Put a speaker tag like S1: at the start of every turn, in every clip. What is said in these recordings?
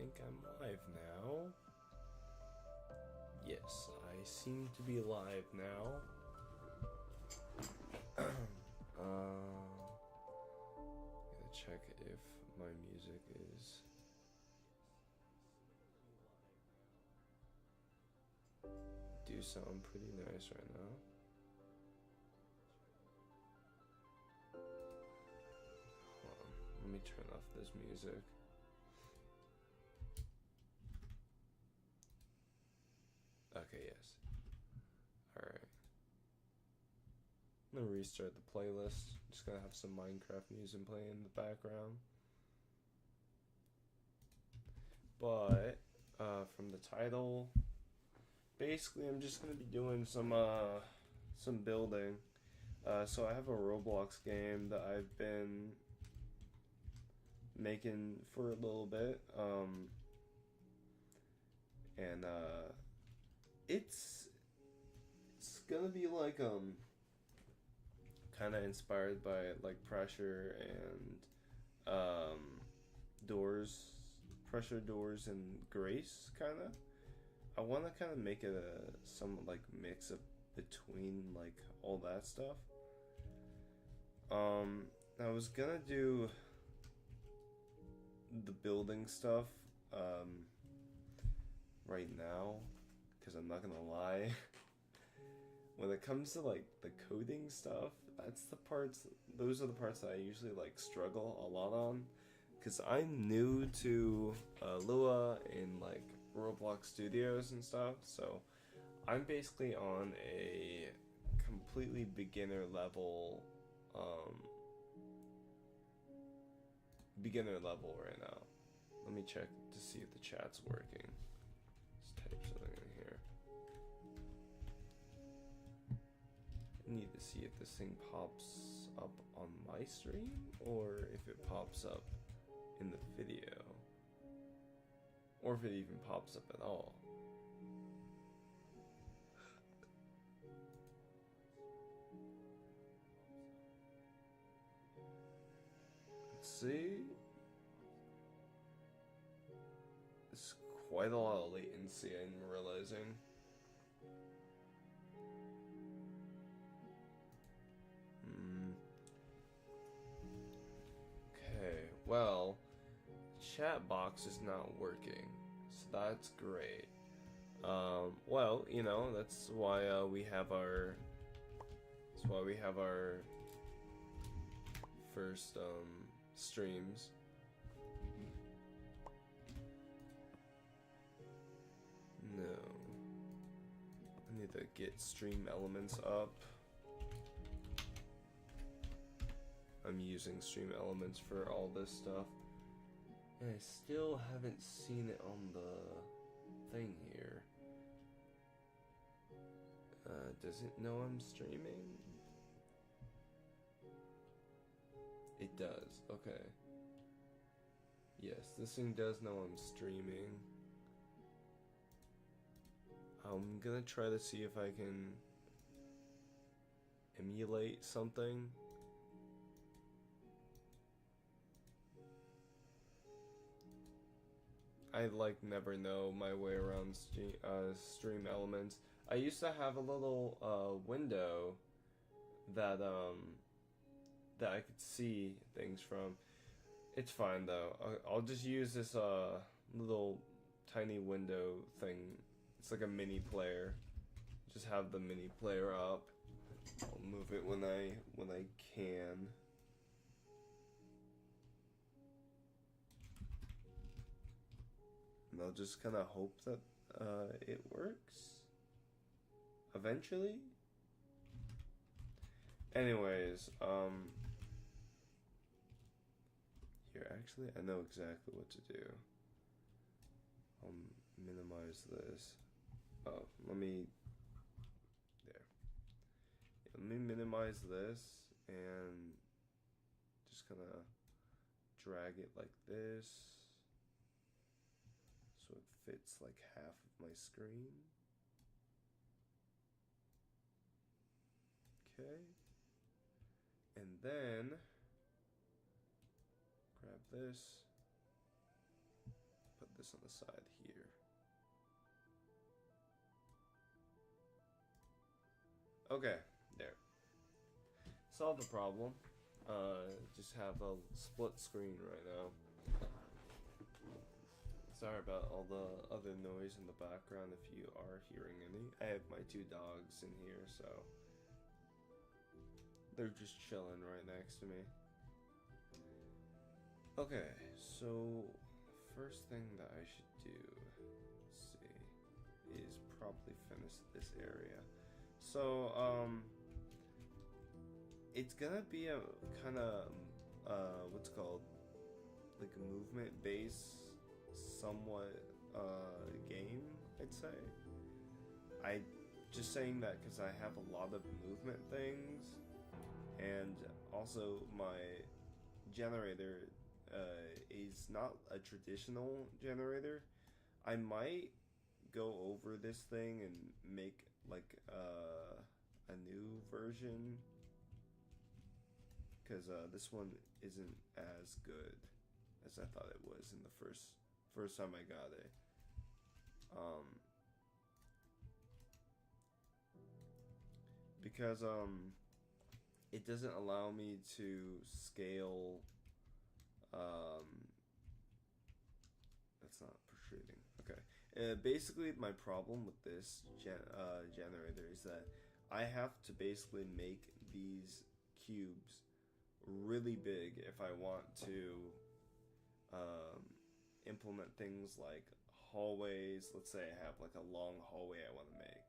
S1: think I'm live now. Yes, I seem to be live now. Gotta check if my music is. Do sound pretty nice right now. Hold on, let me turn off this music. Okay, yes. Alright. I'm gonna restart the playlist. Just gonna have some Minecraft music playing in the background. But, from the title, basically I'm just gonna be doing some building. So I have a Roblox game that I've been making for a little bit. And it's gonna be like kind of inspired by like pressure and pressure doors and grace kind of. I want to kind of make it some like mix of between like all that stuff. I was gonna do the building stuff right now, because I'm not gonna lie. When it comes to like the coding stuff, those are the parts that I usually like struggle a lot on, because I'm new to Lua in like Roblox Studios and stuff, so I'm basically on a completely beginner level right now. Let me check to see if the chat's working. Let's type something in here. I need to see if this thing pops up on my stream or if it pops up in the video, or if it even pops up at all. Let's see. It's quite a lot of latency, I'm realizing. Okay, well, chat box is not working, so that's great. Well, you know, that's why we have our first streams. No, I need to get stream elements up. I'm using stream elements for all this stuff, and I still haven't seen it on the thing here. Does it know I'm streaming? It does, okay. Yes, this thing does know I'm streaming. I'm gonna try to see if I can emulate something. I like never know my way around stream elements. I used to have a little window that that I could see things from. It's fine though. I'll just use this little tiny window thing. It's like a mini player. Just have the mini player up. I'll move it when I can. And I'll just kind of hope that it works eventually. Anyways, here, actually, I know exactly what to do. I'll minimize this. Oh, let me minimize this and just kind of drag it like this so it fits like half of my screen. Okay. And then grab this, put this on the side here. Okay, there. Solve the problem. Just have a split screen right now. Sorry about all the other noise in the background if you are hearing any. I have my 2 dogs in here, so they're just chilling right next to me. Okay, so first thing that I should do, let's see, is probably finish this area. So, it's gonna be a kind of, what's it called, like a movement-based, somewhat, game, I'd say. I just saying that because I have a lot of movement things, and also my generator, is not a traditional generator. I might go over this thing and make like a new version, because this one isn't as good as I thought it was in the first time I got it. Because it doesn't allow me to scale. That's not protruding. Okay. Basically, my problem with this generator is that I have to basically make these cubes really big if I want to implement things like hallways. Let's say I have like a long hallway I want to make.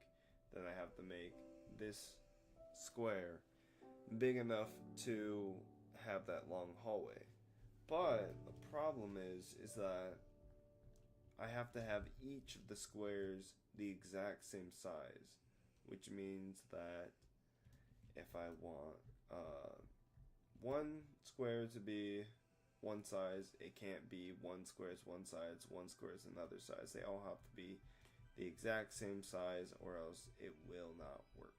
S1: Then I have to make this square big enough to have that long hallway. But the problem is that I have to have each of the squares the exact same size, which means that if I want one square to be one size, it can't be one square is one size, one square is another size. They all have to be the exact same size, or else it will not work.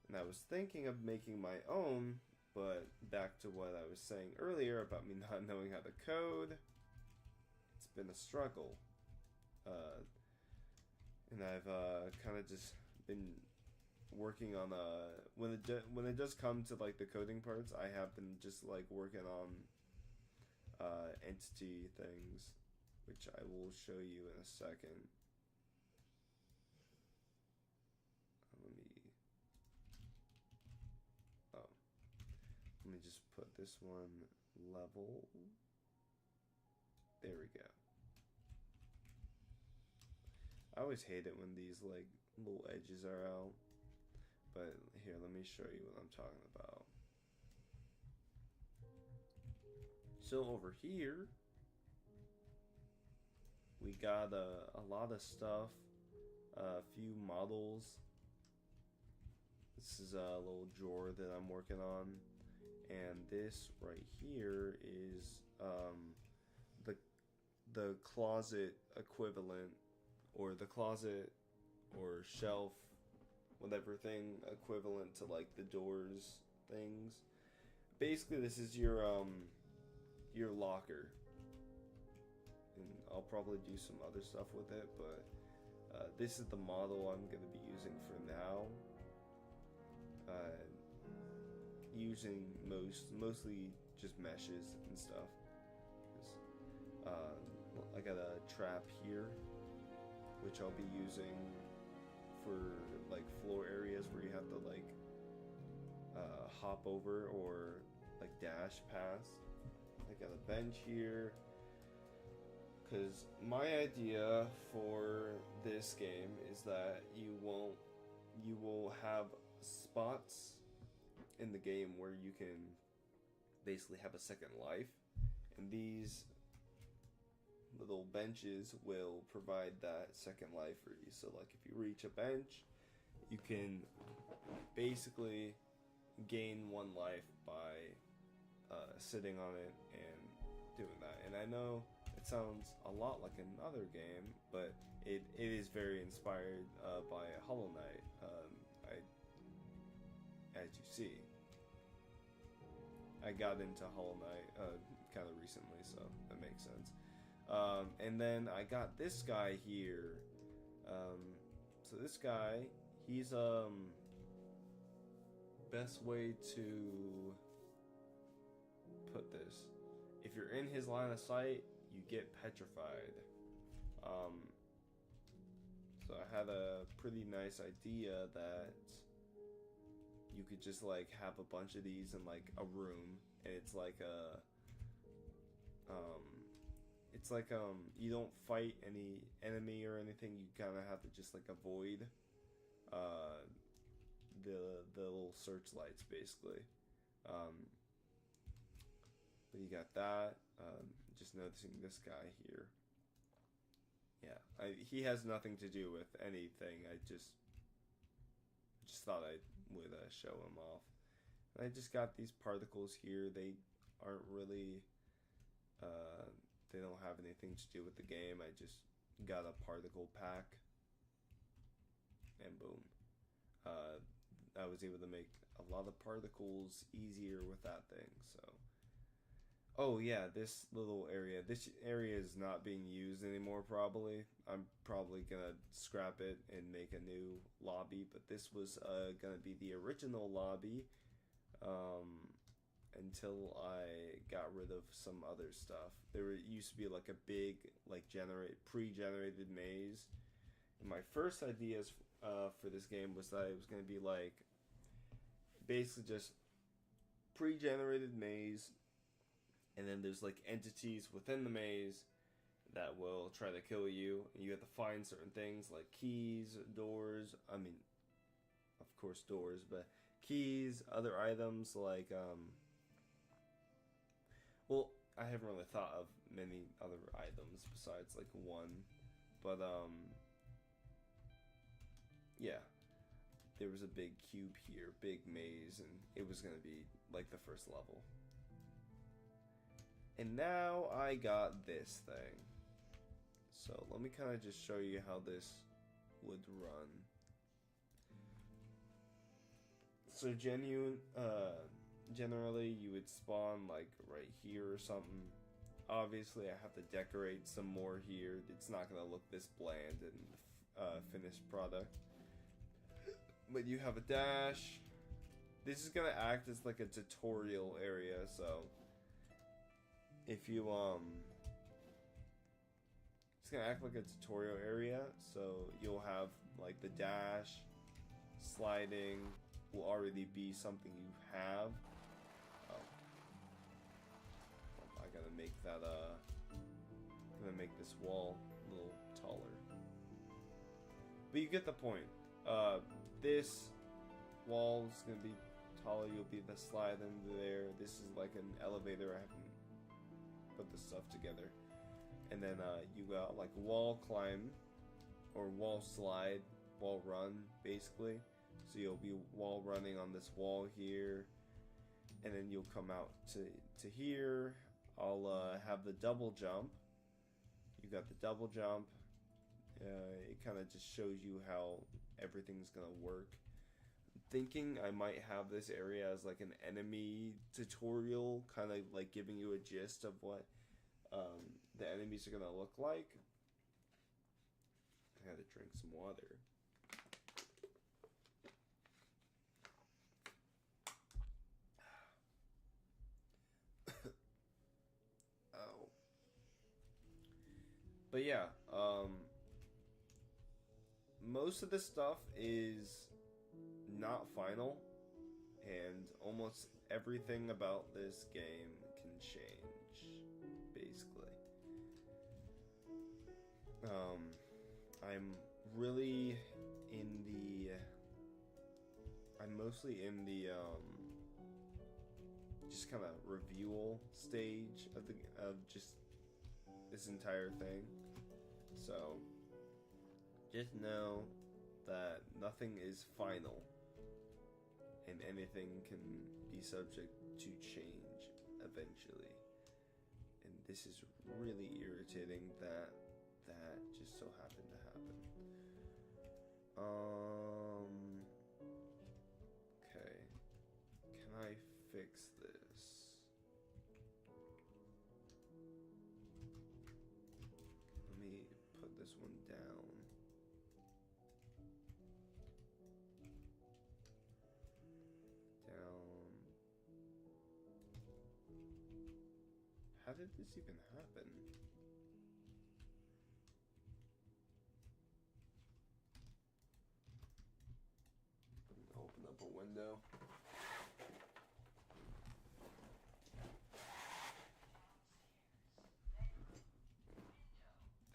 S1: And I was thinking of making my own, but back to what I was saying earlier about me not knowing how to code, it's been a struggle. And I've kind of just been working on when it does come to like the coding parts, I have been just like working on entity things, which I will show you in a second. Let me just put this one level. There we go. I always hate it when these like little edges are out. But here, let me show you what I'm talking about. So over here, we got a lot of stuff, a few models. This is a little drawer that I'm working on. And this right here is the closet equivalent, or the closet or shelf, whatever thing equivalent to like the doors things. Basically, this is your locker, and I'll probably do some other stuff with it, but this is the model I'm going to be using for now. Using mostly just meshes and stuff. I got a trap here, which I'll be using for like floor areas where you have to like hop over or like dash past. I got a bench here, because my idea for this game is that you will have spots in the game where you can basically have a second life, and these little benches will provide that second life for you. So like if you reach a bench, you can basically gain one life by sitting on it and doing that. And I know it sounds a lot like another game, but it is very inspired by Hollow Knight, as you see. I got into Hollow Knight kind of recently, so that makes sense. And then I got this guy here. So this guy, he's best way to put this. If you're in his line of sight, you get petrified. So I had a pretty nice idea that you could just like have a bunch of these in like a room, and it's like you don't fight any enemy or anything. You kind of have to just like avoid the little searchlights basically. But you got that. Just noticing this guy here. Yeah, he has nothing to do with anything. I just thought I would show him off. And I just got these particles here. They aren't really, they don't have anything to do with the game. I just got a particle pack, and boom. I was able to make a lot of particles easier with that thing, so. Oh yeah, this little area. This area is not being used anymore probably. I'm probably gonna scrap it and make a new lobby, but this was gonna be the original lobby until I got rid of some other stuff. There used to be like a big like pre-generated maze. And my first ideas for this game was that it was gonna be like basically just pre-generated maze. And then there's like entities within the maze that will try to kill you. And you have to find certain things like keys, doors. I mean, of course doors, but keys, other items like, well, I haven't really thought of many other items besides like one. But, yeah. There was a big cube here, big maze, and it was going to be like the first level. And now I got this thing. So let me kind of just show you how this would run. So generally you would spawn like right here or something. Obviously I have to decorate some more here. It's not going to look this bland in the finished product. But you have a dash. This is going to act as like a tutorial area, so if you it's gonna act like a tutorial area, so you'll have like the dash, sliding will already be something you have. I gotta make that I'm gonna make this wall a little taller. But you get the point. This wall is gonna be taller, you'll be the slide into there. This is like an elevator. I haven't put the stuff together. And then you got like wall climb or wall slide, wall run basically. So you'll be wall running on this wall here, and then you'll come out to here. I'll have the double jump. You got the double jump. It kind of just shows you how everything's gonna work. Thinking I might have this area as like an enemy tutorial, kind of like giving you a gist of what the enemies are gonna look like. I had to drink some water. Oh. But yeah, most of the stuff is not final, and almost everything about this game can change, basically. I'm mostly in the just kind of reviewal stage of just this entire thing. So just know that nothing is final, and anything can be subject to change eventually. And this is really irritating that just so happened to happen. Okay. Can I fix this? this one down. Down. How did this even happen? Open up a window.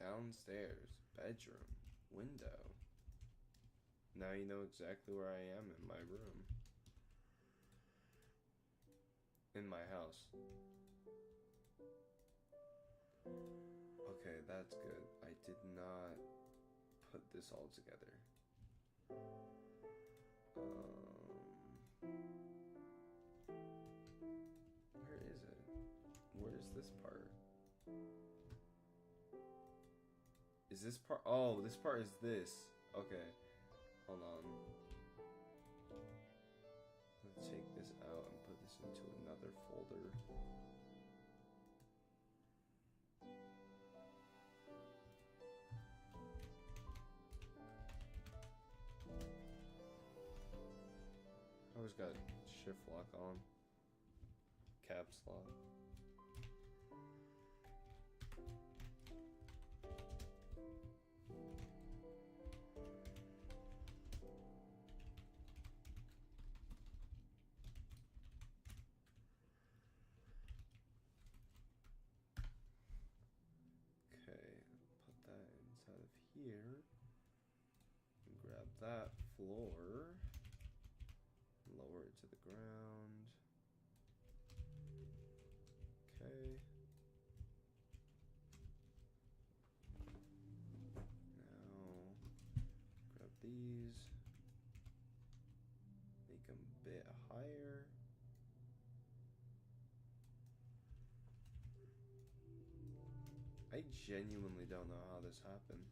S1: Downstairs, bedroom, window. Now you know exactly where I am in my room. In my house. Okay, that's good. I did not put this all together. Where is it? Where's this part? Is this part? Oh, this part is this. Okay. Hold on. Let's take this out and put this into another folder. I always got shift lock on. Caps lock. Here, grab that floor, lower it to the ground. Okay. Now, grab these, make them a bit higher. I genuinely don't know how this happened.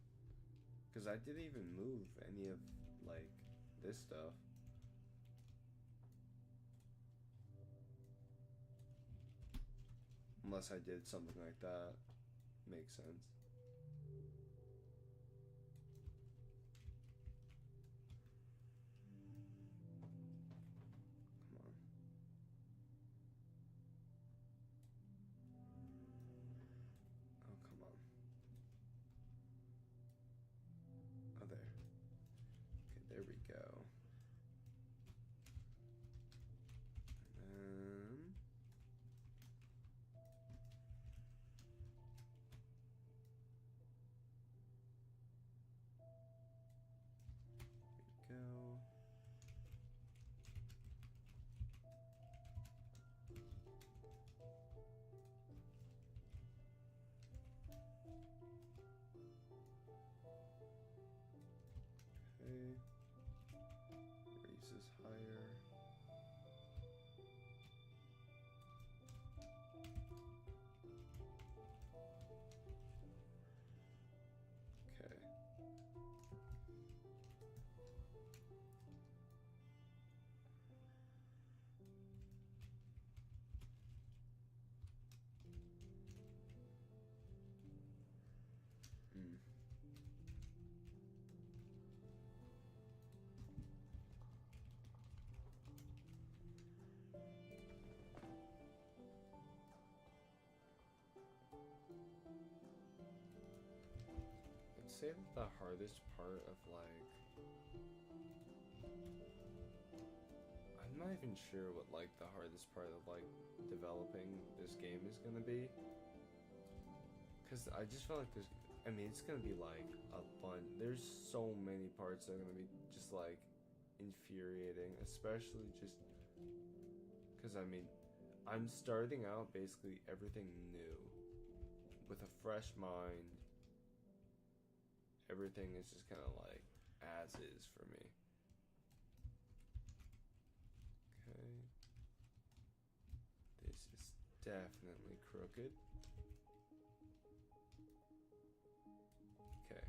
S1: Because I didn't even move any of, like, this stuff. Unless I did something like that. Makes sense. Come on. Oh, come on. Oh, there. Okay, there we go. And then... There we go. Okay. Raise this higher. Okay. Mm. I'd say that the hardest part of, like, I'm not even sure what, like, the hardest part of, like, developing this game is gonna be. Because I just feel like there's, I mean, it's gonna be, like, a bunch, there's so many parts that are gonna be just, like, infuriating, especially just, because, I mean, I'm starting out basically everything new, with a fresh mind. Everything is just kind of like as is for me. Okay. This is definitely crooked. Okay.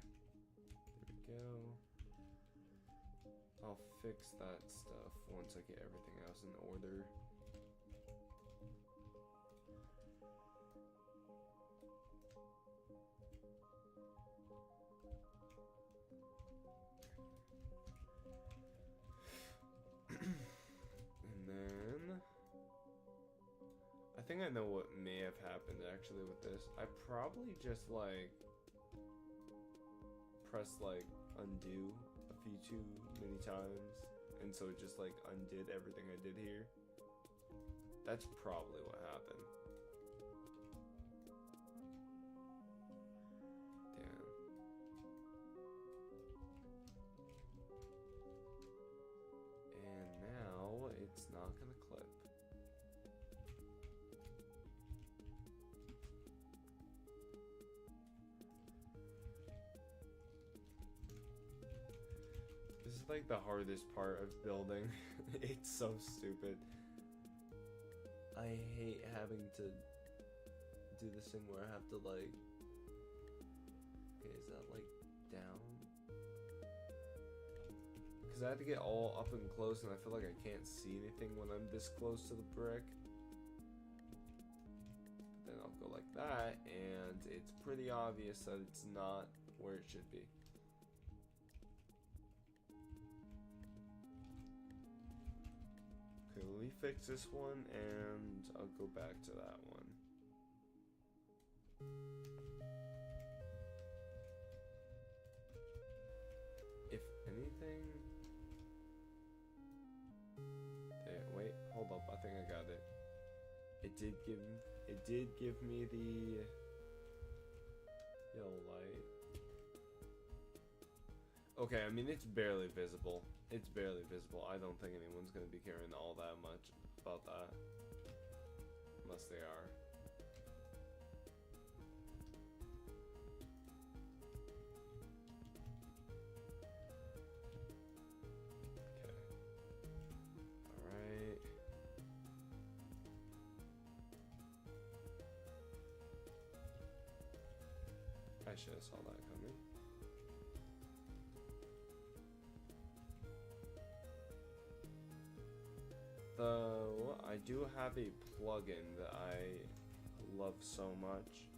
S1: There we go. I'll fix that stuff once I get everything else in order. think I know what may have happened actually with this. I probably just like pressed like undo a few too many times, and so it just like undid everything I did here. That's probably what happened. Damn. And now it's not gonna clip. This is like the hardest part of building. It's so stupid. I hate having to do this thing where I have to like... Okay, is that like down? Because I have to get all up and close and I feel like I can't see anything when I'm this close to the brick. But then I'll go like that and it's pretty obvious that it's not where it should be. Okay, let me fix this one and I'll go back to that one. If anything... Okay, wait, hold up, I think I got it. It did give me the yellow light. Okay, I mean, it's barely visible. It's barely visible. I don't think anyone's going to be caring all that much about that. Unless they are. Okay. Alright. I should have saw that coming. I do have a plugin that I love so much.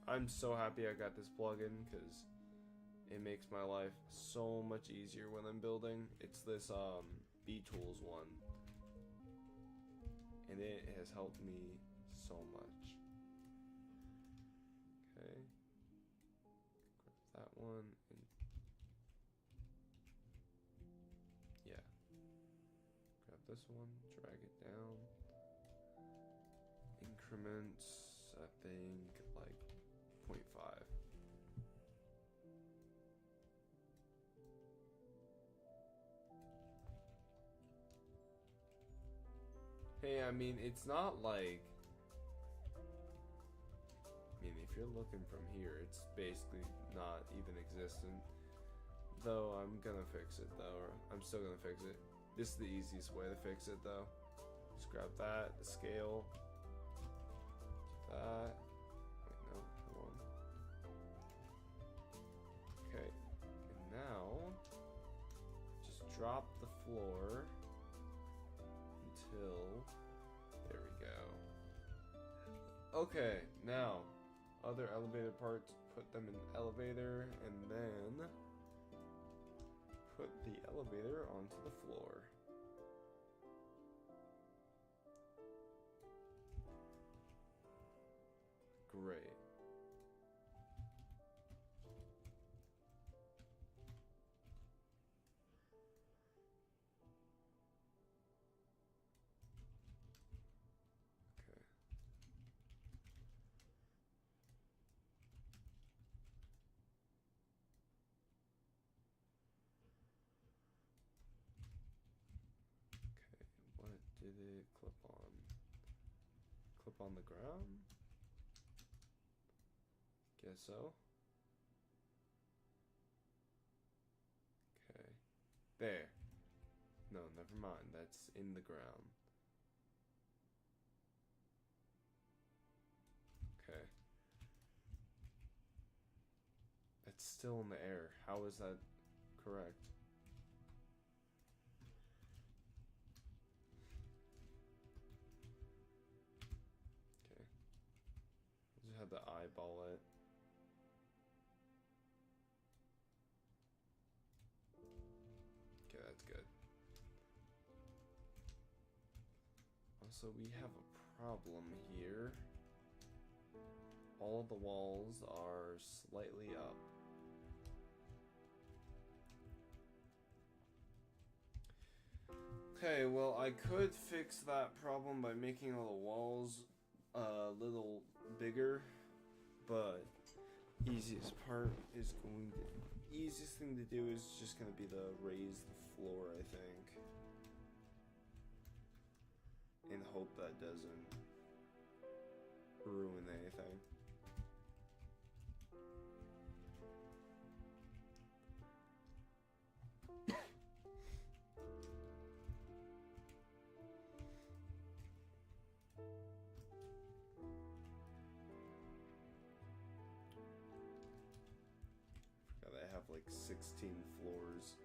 S1: I'm so happy I got this plugin because it makes my life so much easier when I'm building. It's this B-Tools one, and it has helped me so much. Okay, grab that one and yeah, grab this one, drag it down. Increments, I think, like 0.5. Hey, I mean, it's not like... I mean, if you're looking from here, it's basically not even existent. Though, I'm gonna fix it, though. Or I'm still gonna fix it. This is the easiest way to fix it, though. Just grab that, the scale. That. Wait, no, hold on. Okay, and now just drop the floor until there we go. Okay, now other elevator parts, put them in the elevator and then put the elevator onto the floor. Great. Okay. Okay, what did it clip on? Clip on the ground? Guess so. Okay. There. No, never mind. That's in the ground. Okay. That's still in the air. How is that correct? Okay. Just had to eyeball it. Okay, that's good. Also, we have a problem here. All of the walls are slightly up. Okay, well, I could fix that problem by making all the walls a little bigger, but easiest thing to do is just gonna be to raise the floor, I think, and hope that doesn't ruin anything. I have like 16 floors.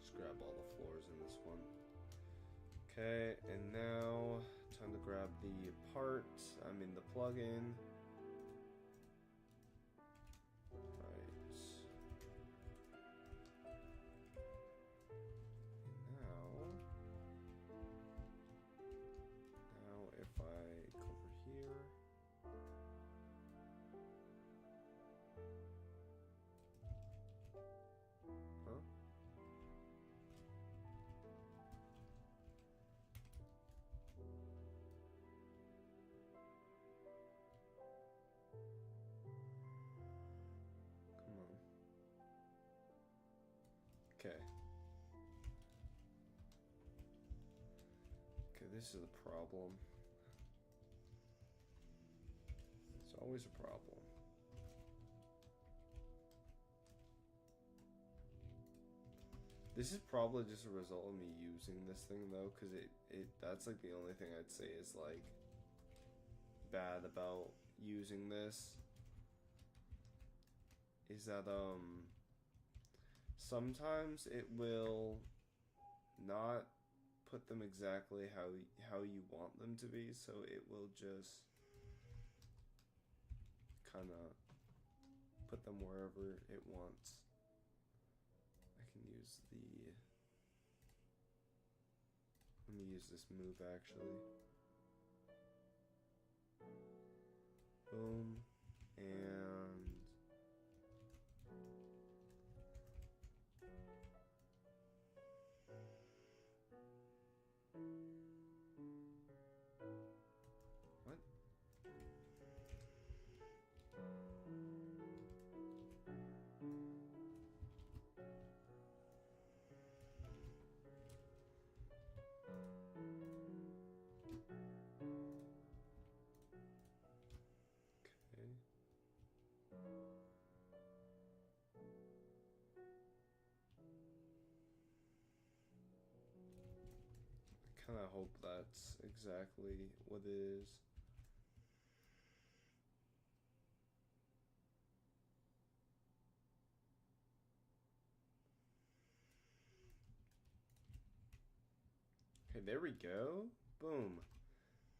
S1: Just grab all the floors in this one. Okay, and now time to grab the the plugin. Okay. Okay, this is a problem. It's always a problem. This is probably just a result of me using this thing though, because that's like the only thing I'd say is like bad about using this. Is that sometimes it will not put them exactly how you want them to be, so it will just kind of put them wherever it wants. I can use let me use this move actually. Boom, and what? Okay. I kind of hope that's exactly what it is. Okay, there we go. Boom.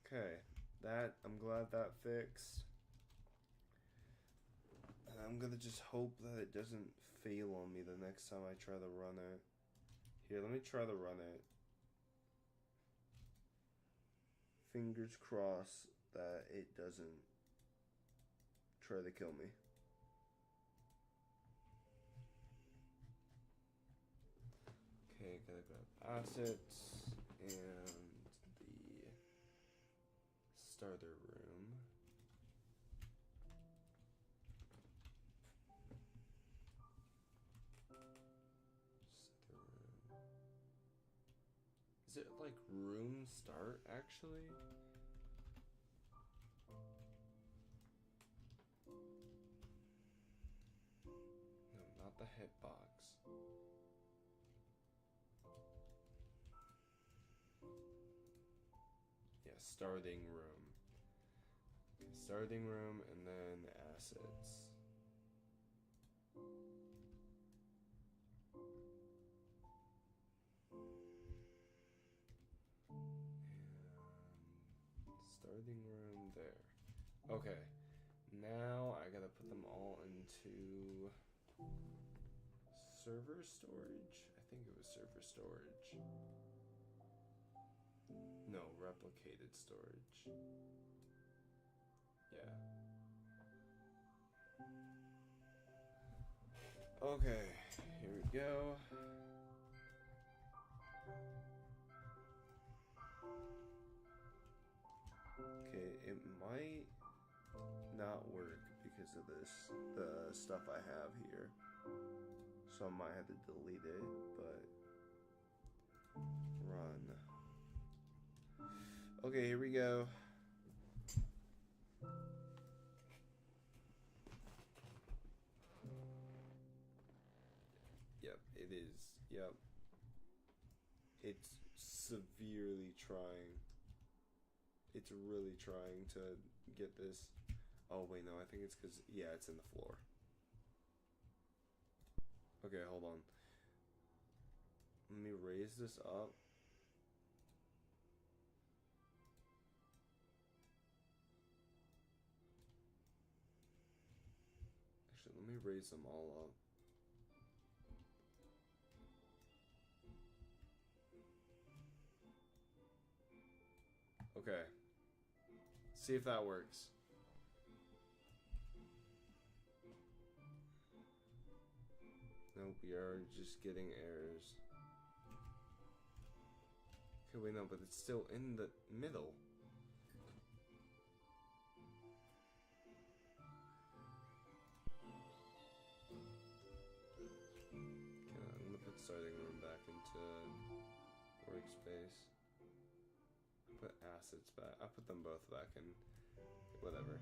S1: Okay, I'm glad that fixed. And I'm gonna just hope that it doesn't fail on me the next time I try to run it. Here, let me try to run it. Fingers crossed that it doesn't try to kill me. Okay, gotta grab assets and the starter room. Is it like room start actually? No, not the hitbox. Yeah, starting room. Okay, starting room and then assets. Starting room there. Okay. Now I gotta put them all into server storage. I think it was server storage. No, replicated storage. Yeah. Okay, here we go. Okay, it might not work because of the stuff I have here. So I might have to delete it, but run. Okay, here we go. Yep, it is. Yep. It's severely trying. It's really trying to get this. Oh, wait, no, I think it's because, yeah, it's in the floor. Okay, hold on. Let me raise this up. Actually, let me raise them all up. Okay. See if that works. Nope, we are just getting errors. Okay, wait, no, but it's still in the middle. Okay, I'm gonna put starting room back into workspace. Put assets back. I put them both back in. Whatever.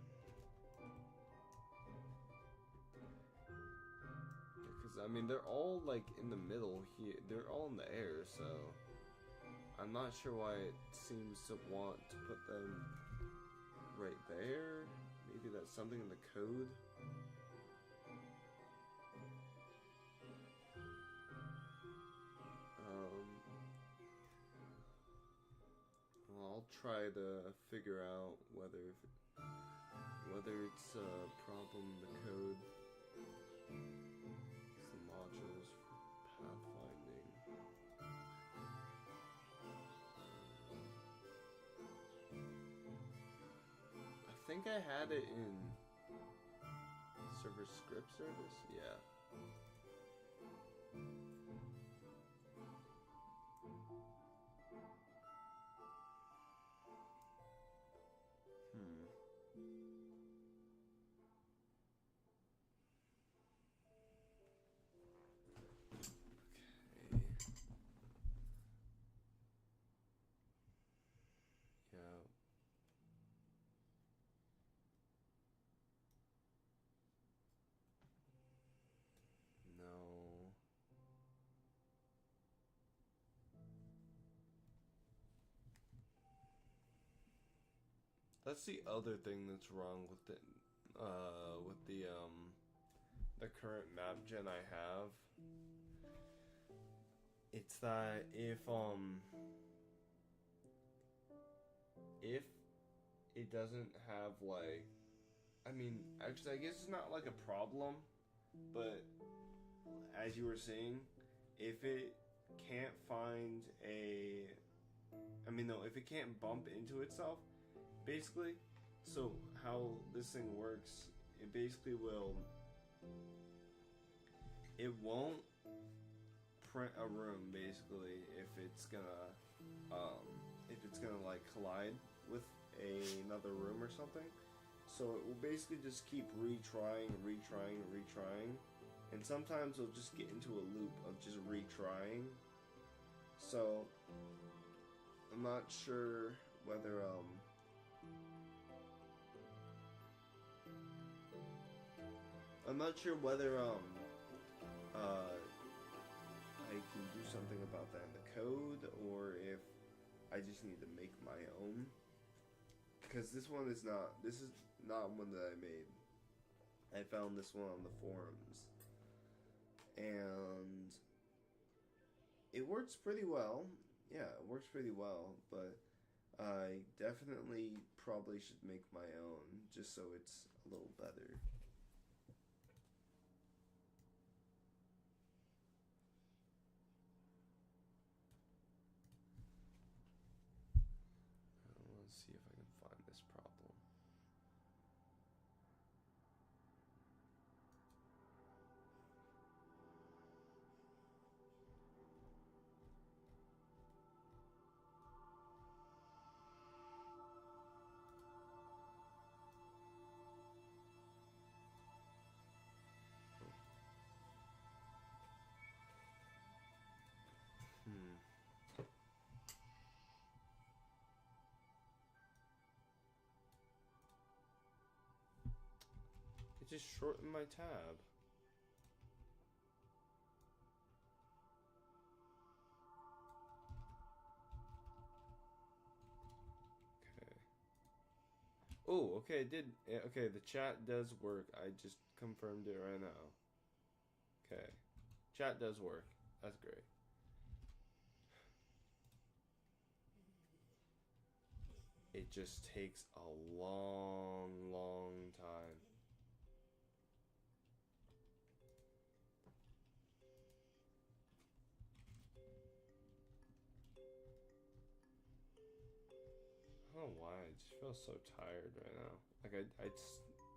S1: Because, I mean, they're all, like, in the middle here. They're all in the air, so I'm not sure why it seems to want to put them right there. Maybe that's something in the code. Well, I'll try to figure out whether it's a problem in the code. It's the modules for pathfinding. I think I had it in server script service. Yeah. That's the other thing that's wrong with the current map gen I have. It's that if it doesn't have, like, I mean, actually, I guess it's not like a problem, but as you were saying, if it can't find if it can't bump into itself, basically, so how this thing works, it basically it won't print a room, basically, if it's gonna like collide with another room or something. So it will basically just keep retrying, and sometimes it'll just get into a loop of just retrying. So I'm not sure whether I can do something about that in the code, or if I just need to make my own. Because this is not one that I made. I found this one on the forums. And it works pretty well. Yeah, it works pretty well, but I definitely probably should make my own just so it's a little better. Let's see if I can find this problem. It just shortened my tab. Okay. Oh, okay, it did. Okay, the chat does work. I just confirmed it right now. Okay. Chat does work. That's great. It just takes a long, long time. I don't know why, I just feel so tired right now. Like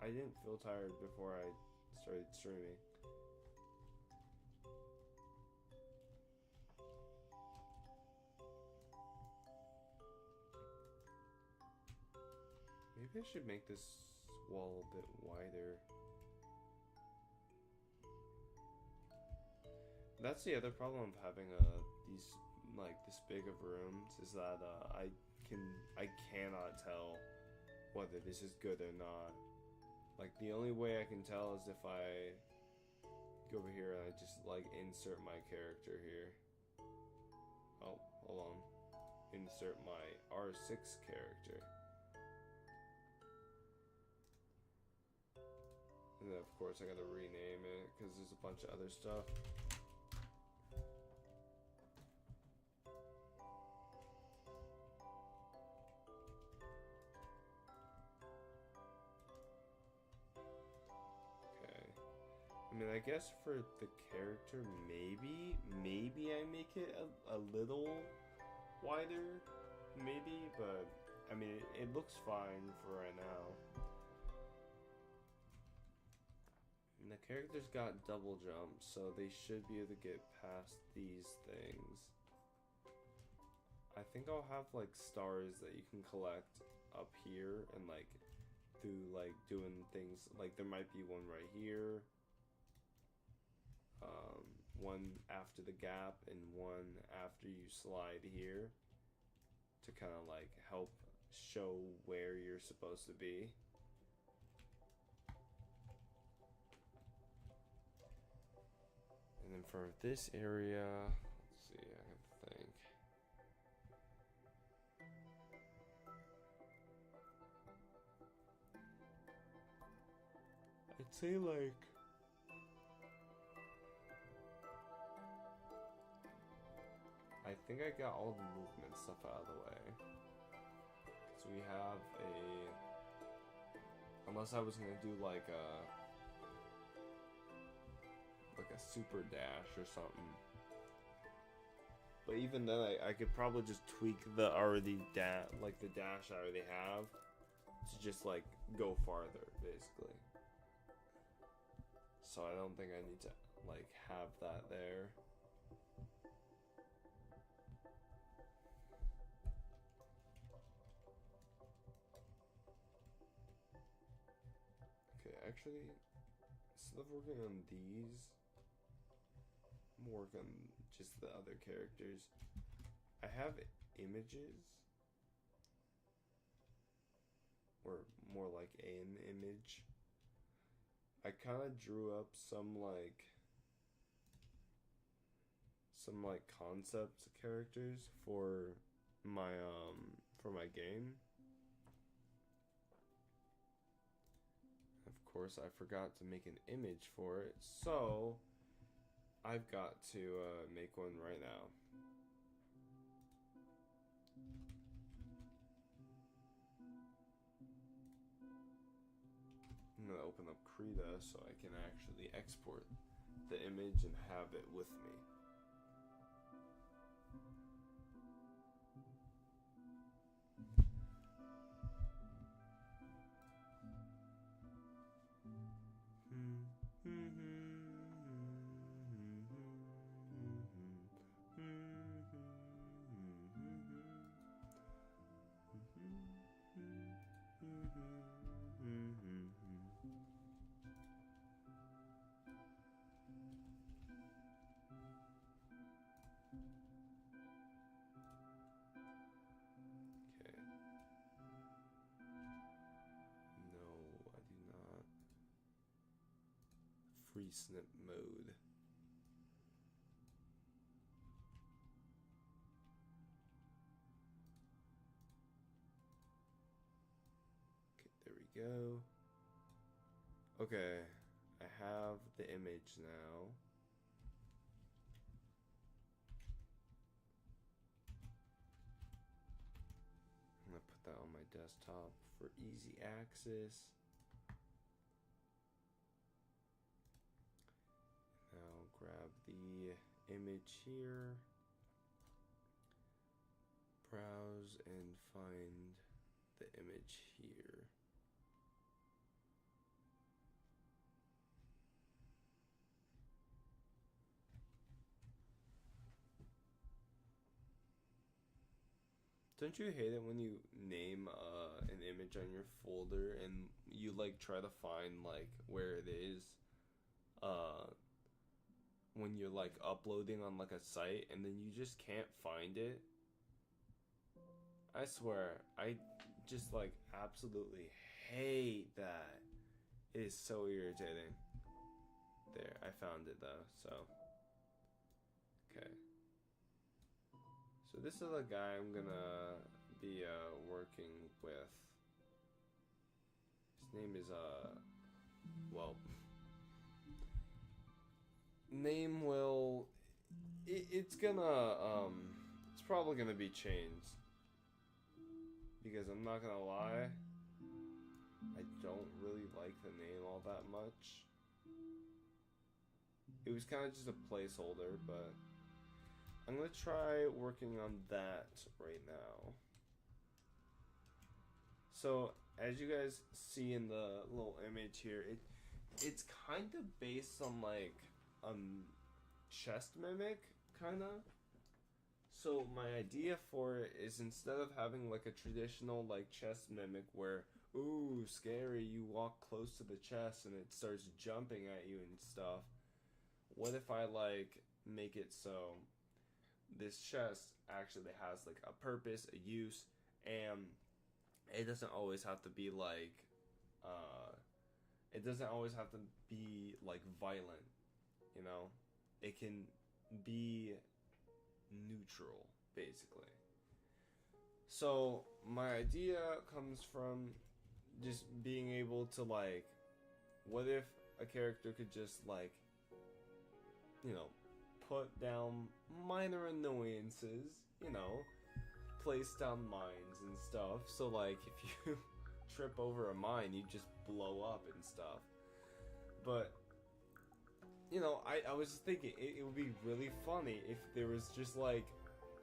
S1: I didn't feel tired before I started streaming. Maybe I should make this wall a bit wider. That's the other problem of having these like this big of rooms is that I cannot tell whether this is good or not. Like the only way I can tell is if I go over here and I just like insert my character here. Oh, hold on. Insert my R6 character. And then of course I gotta rename it because there's a bunch of other stuff. I mean, I guess for the character, maybe I make it a little wider, maybe, but I mean, it looks fine for right now. And the character's got double jump, so they should be able to get past these things. I think I'll have like stars that you can collect up here and like through like doing things, like there might be one right here. One after the gap and one after you slide here to kind of like help show where you're supposed to be. And then for this area, let's see, I can think. I'd say like I think I got all the movement stuff out of the way. So we have unless I was gonna do like a super dash or something. But even then, I could probably just tweak the the dash I already have to just like go farther, basically. So I don't think I need to like have that there. Actually, instead of working on these, I'm working on just the other characters. I have images, or more like an image. I kind of drew up some concept characters for my game. Of course, I forgot to make an image for it, so I've got to make one right now. open up Krita so I can actually export the image and have it with me. Free snip mode. Okay, there we go. Okay, I have the image now. I'm gonna put that on my desktop for easy access. Now grab the image here, browse and find the image here. Don't you hate it when you name an image on your folder and you like try to find like where it is when you're like uploading on like a site and then you just can't find it? I swear, I just like absolutely hate that. It is so irritating. There, I found it though, so. Okay. So this is the guy I'm gonna be working with. His name is well, name will it's probably gonna be changed, because I'm not gonna lie, I don't really like the name all that much. It was kind of just a placeholder, but I'm gonna try working on that right now. So as you guys see in the little image here, it's kind of based on like chest mimic, kind of. So my idea for it is, instead of having like a traditional like chest mimic where, ooh, scary, you walk close to the chest and it starts jumping at you and stuff, what if I like make it so this chest actually has like a purpose, a use, and it doesn't always have to be like violent, you know? It can be neutral, basically. So my idea comes from just being able to like, what if a character could just like, you know, put down minor annoyances, you know, place down mines and stuff. So like if you trip over a mine, you just blow up and stuff. But you know, I was just thinking it would be really funny if there was just like,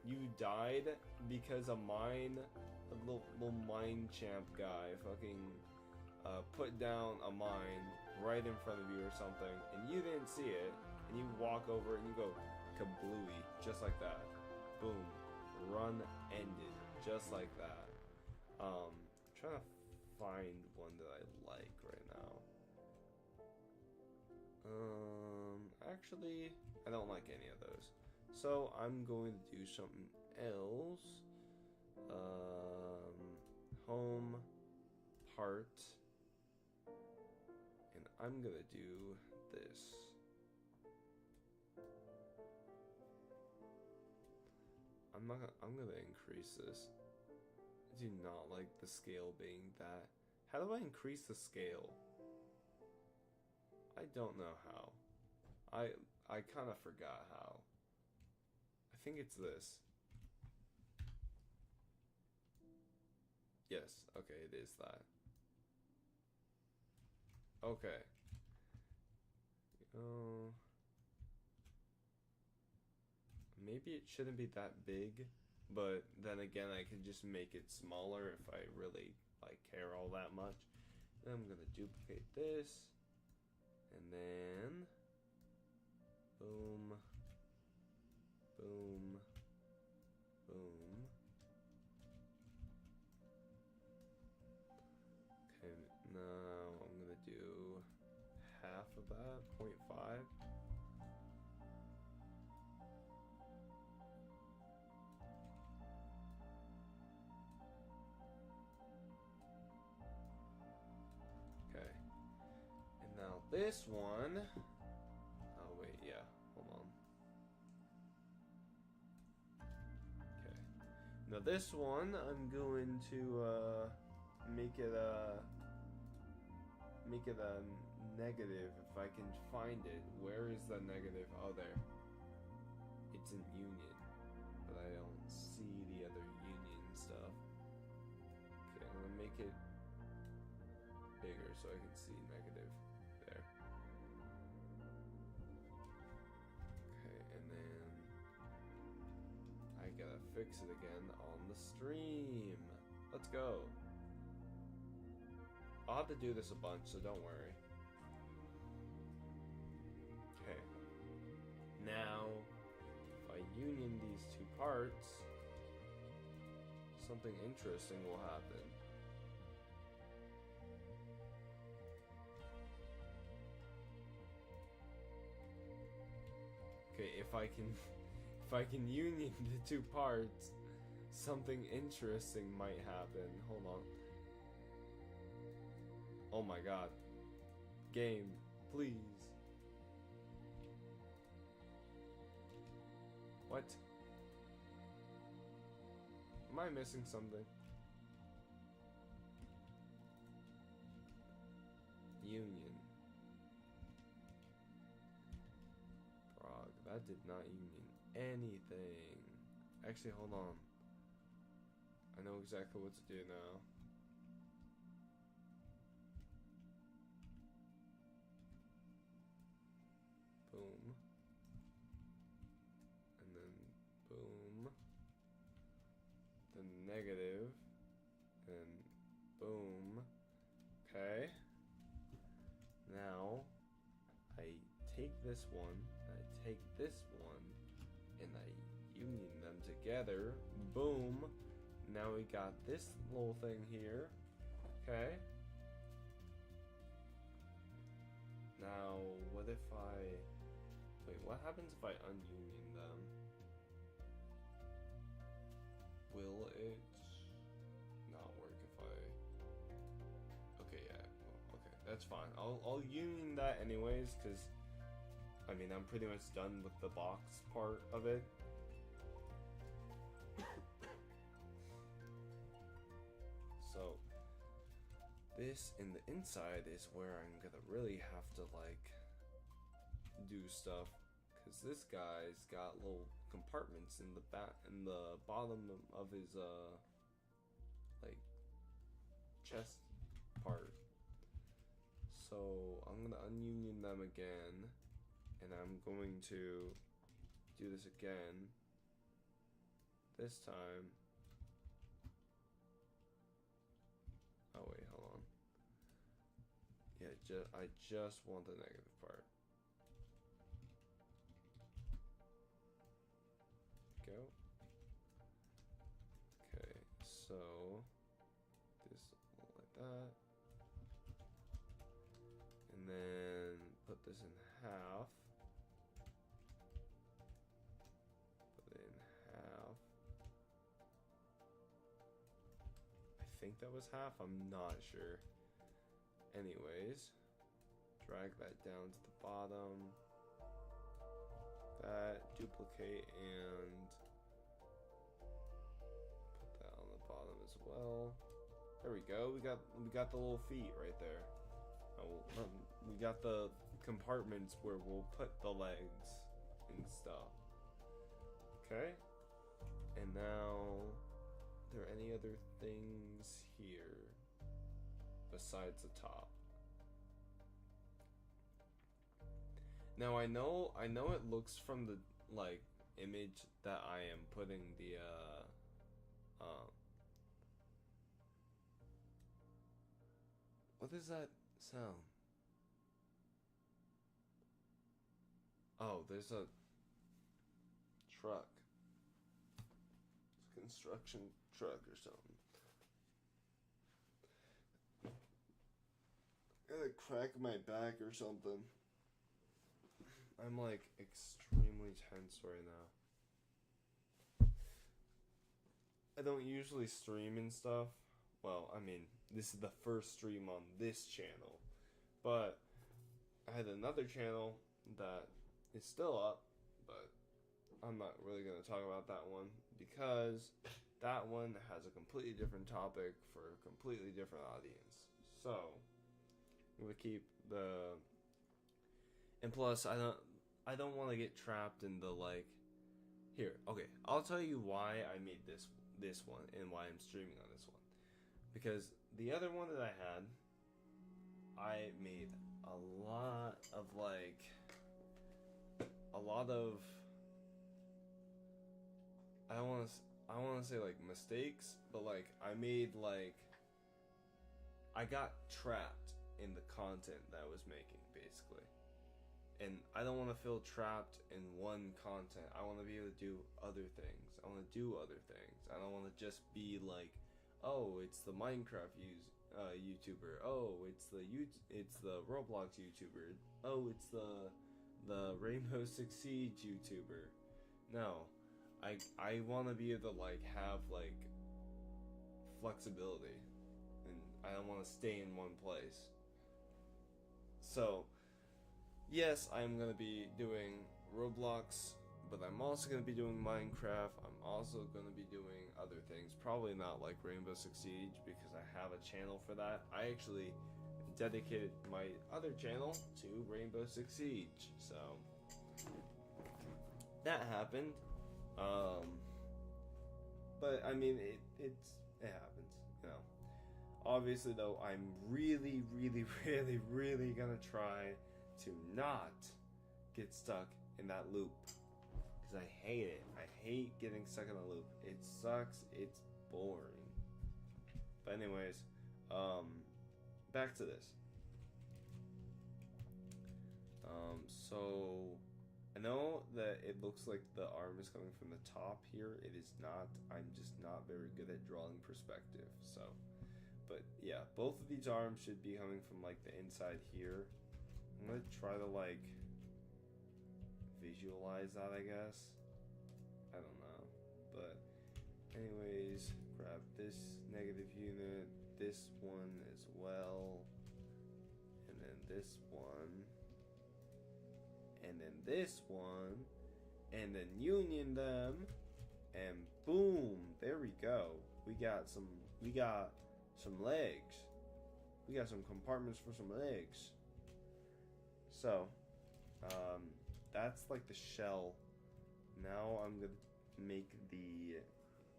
S1: you died because a little mine champ guy fucking put down a mine right in front of you or something, and you didn't see it, and you walk over and you go kablooey, just like that. Boom. Run ended. Just like that. I'm trying to find one that I like right now. Actually, I don't like any of those. So I'm going to do something else. Home, part, and I'm gonna do this. I'm gonna increase this. I do not like the scale being that. How do I increase the scale? I don't know how. I kind of forgot how. I think it's this. Yes, okay, it is that. Okay. Oh. Maybe it shouldn't be that big, but then again, I could just make it smaller if I really like care all that much. Then I'm gonna duplicate this, and then boom, boom, boom. Okay, now I'm gonna do half of that, 0.5. Okay, and now this one. Oh wait, yeah, hold on. Okay, now this one I'm going to make it a negative if I can find it. Where is the negative? Oh, there. It's in union, but I don't see the other union stuff. Okay, I'm gonna make it bigger so I can see negative there. Okay, and then I gotta fix it again on the stream. Let's go. I'll have to do this a bunch, so don't worry. Okay. Now, if I union these two parts, something interesting will happen. Okay, if I can union the two parts, something interesting might happen. Hold on. Oh my god. Game, please. What? Am I missing something? Union. Frog, that did not union anything. Actually, hold on. I know exactly what to do now. Boom. And then boom. Then negative. And boom. Okay. Now, I take this one, I take this one, and I union them together. Boom. Now we got this little thing here. Okay. Now, what if I... Wait, what happens if I ununion them? Will it not work if I... Okay, yeah. Okay, that's fine. I'll union that anyways, because... I mean, I'm pretty much done with the box part of it. So, this in the inside is where I'm gonna really have to, like, do stuff. Because this guy's got little compartments in the back, in the bottom of his, like, chest part. So, I'm gonna ununion them again. And I'm going to do this again. This time. Oh wait, hold on. Yeah, I just want the negative part. Go. Okay, so this like that. And then put this in half. I think that was half, I'm not sure. Anyways, drag that down to the bottom. That, duplicate, and put that on the bottom as well. There we go. We got the little feet right there. We got the compartments where we'll put the legs and stuff. Okay. And now, are there any other things here besides the top? Now I know it looks from the like image that I am putting the what is that sound? Oh, there's a truck. It's a construction truck or something. I gotta crack my back or something. I'm like extremely tense right now. I don't usually stream and stuff. Well, I mean, this is the first stream on this channel. But I had another channel that is still up, but I'm not really going to talk about that one because that one has a completely different topic for a completely different audience. So, I'm going to keep the and plus I don't want to get trapped in the like here. Okay, I'll tell you why I made this one and why I'm streaming on this one. Because the other one that I made a lot of I don't want to say like mistakes, but like I got trapped in the content that I was making basically. And I don't want to feel trapped in one content. I want to be able to do other things. I want to do other things. I don't want to just be like, oh, it's the Minecraft YouTuber. Oh, it's the Roblox YouTuber. Oh, it's the Rainbow Six Siege YouTuber. No, I want to be able to like have like flexibility, and I don't want to stay in one place. So. Yes, I'm going to be doing Roblox, but I'm also going to be doing Minecraft. I'm also going to be doing other things. Probably not like Rainbow Six Siege because I have a channel for that. I actually dedicated my other channel to Rainbow Six Siege. So, that happened. But I mean, it happens, you know. Obviously, though, I'm really, really, really, really going to try to not get stuck in that loop because I hate it. I hate getting stuck in a loop. It sucks. It's boring. But anyways, back to this. So I know that it looks like the arm is coming from the top here. It is not. I'm just not very good at drawing perspective. So, but yeah, both of these arms should be coming from like the inside here. I'm gonna try to like visualize that, I guess. I don't know. But anyways, grab this negative unit, this one as well, and then this one, and then this one, and then union them, and boom, there we go. We got some legs. We got some compartments for some legs. So, that's like the shell. Now I'm gonna make the,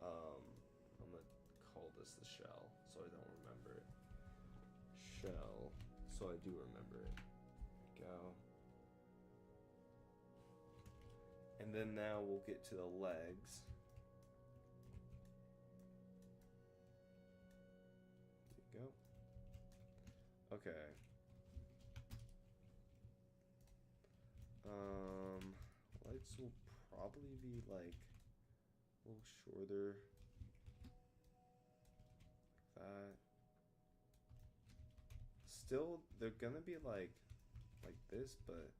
S1: I'm gonna call this the shell, so I don't remember it. Shell, so I do remember it. There we go. And then now we'll get to the legs. There we go. Okay. Legs will probably be like a little shorter, like that. Still, they're gonna be like this, but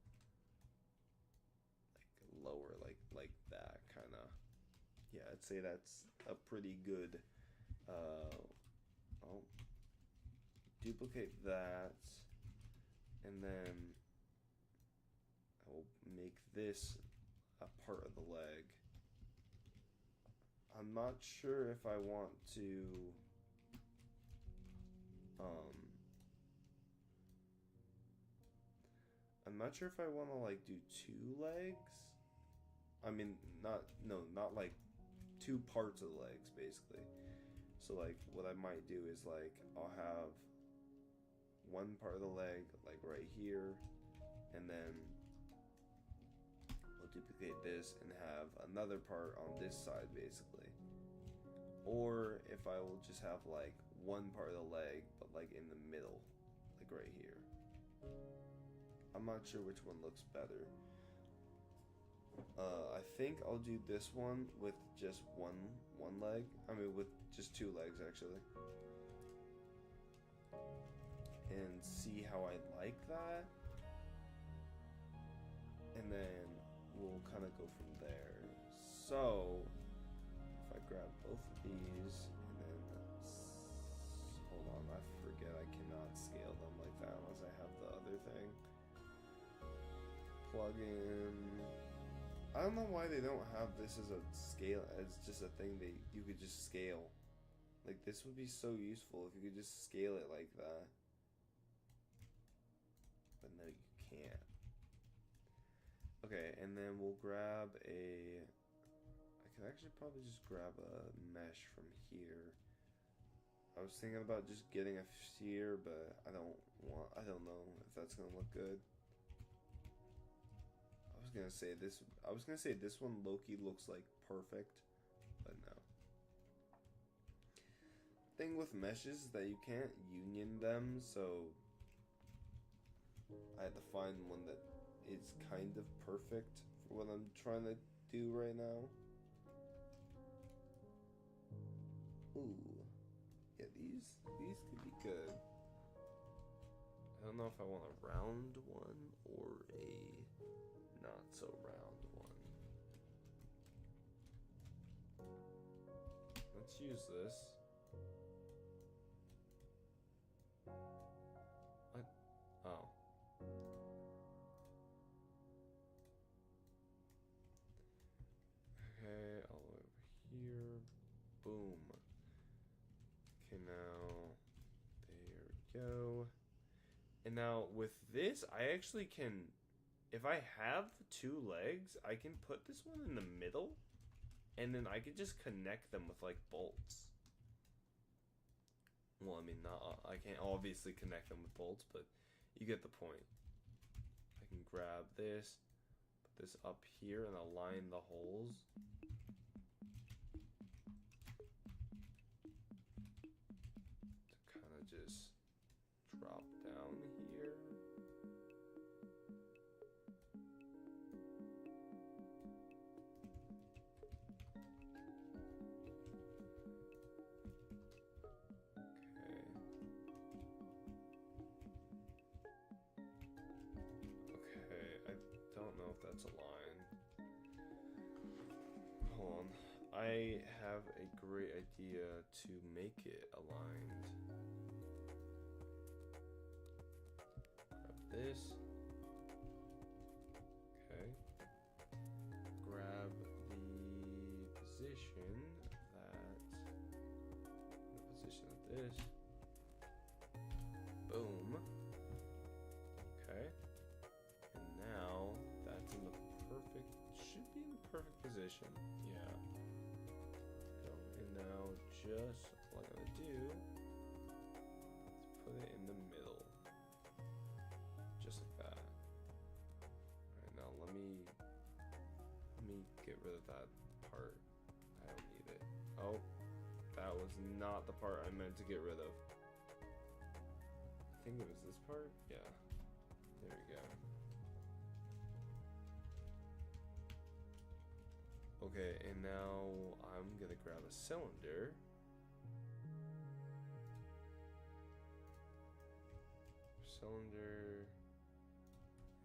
S1: like lower, like that kind of. Yeah, I'd say that's a pretty good. I'll duplicate that, and then I will make this a part of the leg. I'm not sure if I want to I'm not sure if I want to like do two legs. I mean, not like two parts of the legs basically. So like what I might do is like I'll have one part of the leg like right here, and then I'll duplicate this and have another part on this side basically. Or if I will just have like one part of the leg, but like in the middle, like right here. I'm not sure which one looks better. I think I'll do this one with just one leg. I mean, with just two legs actually. And see how I like that. And then we'll kind of go from there. So, if I grab both of these, and then, hold on, I forget I cannot scale them like that unless I have the other thing. Plug in. I don't know why they don't have this as a scale, as just a thing that you could just scale. Like, this would be so useful if you could just scale it like that. But no, you can't. Okay, and then we'll grab a... I can actually probably just grab a mesh from here. I was thinking about just getting a sphere, but I don't know if that's gonna look good. I was gonna say this one low-key looks like perfect, but no. Thing with meshes is that you can't union them, so I had to find one that is kind of perfect for what I'm trying to do right now. Ooh. Yeah, these could be good. I don't know if I want a round one or a not so round one. Let's use this. What? Oh. Okay, all over here. Boom. Okay, now there we go. And now with this, I actually can, if I have two legs, I can put this one in the middle, and then I can just connect them with like bolts. Well, I mean, not, I can't obviously connect them with bolts, but you get the point. I can grab this, put this up here, and align the holes. To kind of just drop down here. That's a line. Hold on. I have a great idea to make it aligned. Grab this. Okay. Grab the position of this. Boom. Okay. And now that's in the perfect, should be in the perfect position. Yeah. And now just what I'm gonna do is put it in the middle. Just like that. Alright, now let me get rid of that part. I don't need it. Oh, that was not the part I meant to get rid of. I think it was this part? Yeah. There we go. Okay, and now I'm gonna grab a cylinder.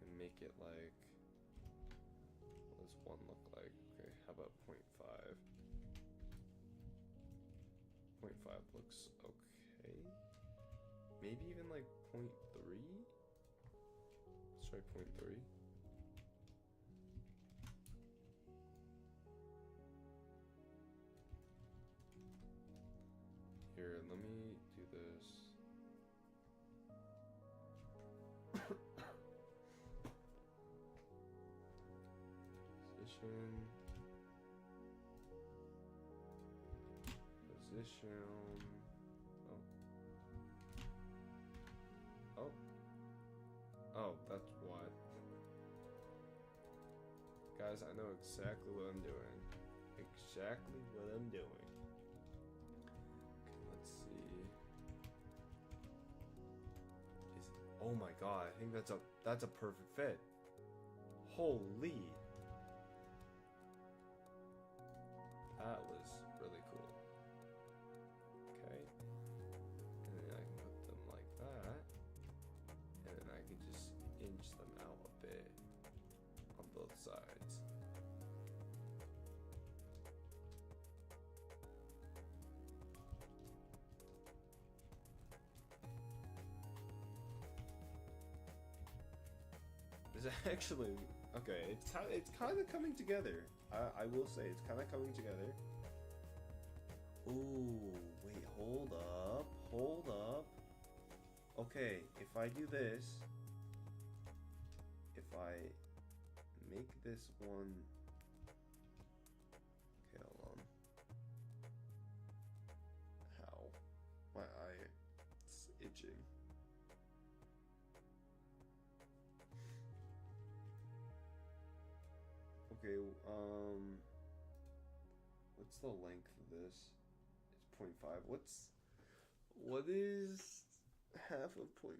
S1: And make it like, what does one look like? Okay, how about 0.5? 0.5 looks okay. Maybe even like 0.3? Let's try 0.3. Here, let me do this. Position. Oh, that's what. Guys, I know exactly what I'm doing. Exactly what I'm doing. Okay, let's see. Oh my god, I think that's a perfect fit. Holy. That was really cool. Okay. And then I can put them like that. And then I can just inch them out a bit on both sides. It's actually okay. It's kind of coming together. I will say it's kind of coming together. Ooh, wait, hold up. Okay, if I do this, if I make this one, okay, hold on. How? My eye, it's itching. Okay, what's the length of this? It's 0.5. What is half of 0.5?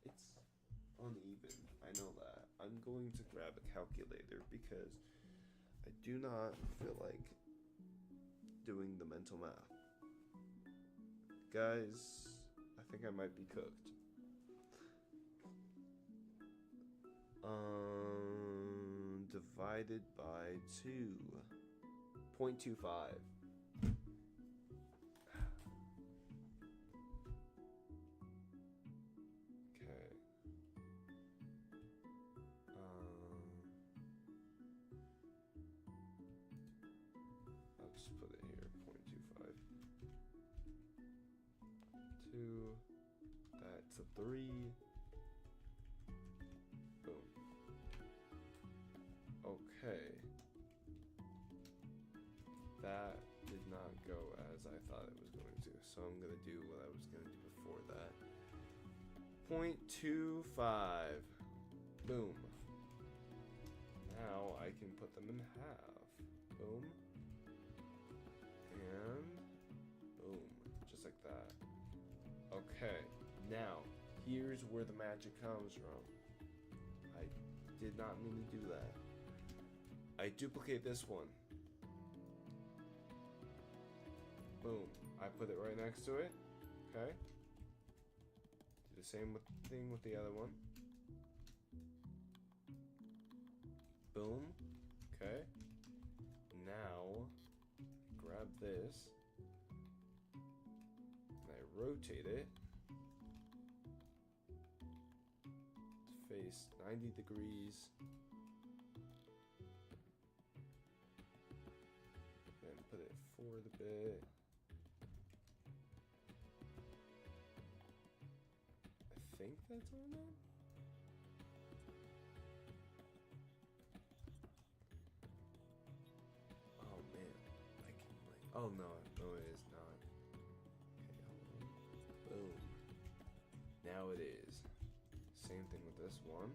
S1: It's uneven. I know that. I'm going to grab a calculator because I do not feel like doing the mental math. Guys, I think I might be cooked. Divided by 2.25. Okay. I'll just put it here, 0.25. 2. That's a 3. Okay, that did not go as I thought it was going to, so I'm going to do what I was going to do before that. 0.25. Boom. Now I can put them in half. Boom. And boom. Just like that. Okay, now here's where the magic comes from. I did not mean to do that. I duplicate this one. Boom. I put it right next to it. Okay. Do the same thing with the other one. Boom. Okay. Now, grab this. And I rotate it. To face 90 degrees. Put it forward a bit. I think that's on it. Oh man, I can like. Oh no, it is not. Okay, hold on. Boom. Now it is. Same thing with this one.